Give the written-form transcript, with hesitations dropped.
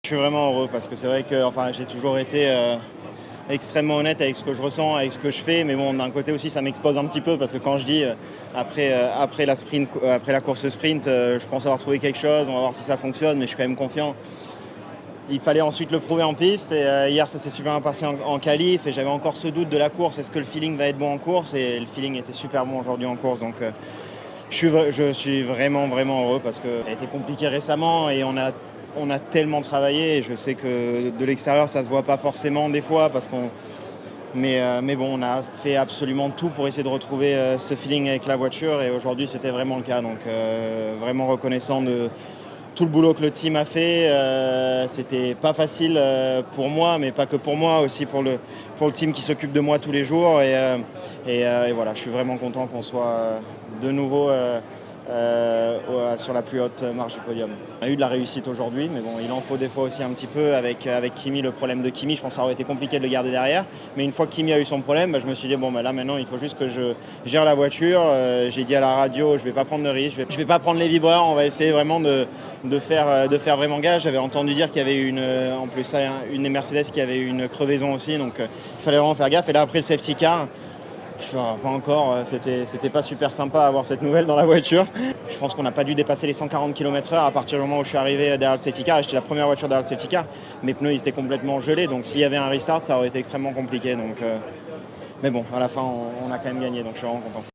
Je suis vraiment heureux parce que c'est vrai que j'ai toujours été extrêmement honnête avec ce que je ressens, avec ce que je fais. Mais bon, d'un côté aussi, ça m'expose un petit peu parce que quand je dis après la course sprint, je pense avoir trouvé quelque chose, on va voir si ça fonctionne, mais je suis quand même confiant. Il fallait ensuite le prouver en piste et hier ça s'est super bien passé en qualif et j'avais encore ce doute de la course, est-ce que le feeling va être bon en course, et le feeling était super bon aujourd'hui en course, donc je suis vraiment heureux parce que ça a été compliqué récemment et on a tellement travaillé, et je sais que de l'extérieur ça se voit pas forcément des fois mais bon, on a fait absolument tout pour essayer de retrouver ce feeling avec la voiture, et aujourd'hui c'était vraiment le cas, donc vraiment reconnaissant de tout le boulot que le team a fait. C'était pas facile pour moi, mais pas que pour moi, aussi pour le team qui s'occupe de moi tous les jours. Et voilà, je suis vraiment content qu'on soit de nouveau sur la plus haute marche du podium. On a eu de la réussite aujourd'hui, mais bon, il en faut des fois aussi un petit peu. Avec Kimi, le problème de Kimi, je pense que ça aurait été compliqué de le garder derrière. Mais une fois que Kimi a eu son problème, je me suis dit, là maintenant, il faut juste que je gère la voiture. J'ai dit à la radio, je vais pas prendre de risque, je vais pas prendre les vibreurs, on va essayer vraiment de faire vraiment gage. J'avais entendu dire qu'il y avait en plus une des Mercedes qui avait une crevaison aussi, donc il fallait vraiment faire gaffe. Et là, après le safety car, pas encore, c'était pas super sympa avoir cette nouvelle dans la voiture. Je pense qu'on n'a pas dû dépasser les 140 km/h à partir du moment où je suis arrivé derrière le safety car, et j'étais la première voiture derrière le safety car. Mes pneus ils étaient complètement gelés, donc s'il y avait un restart, ça aurait été extrêmement compliqué. Mais bon, à la fin, on a quand même gagné, donc je suis vraiment content.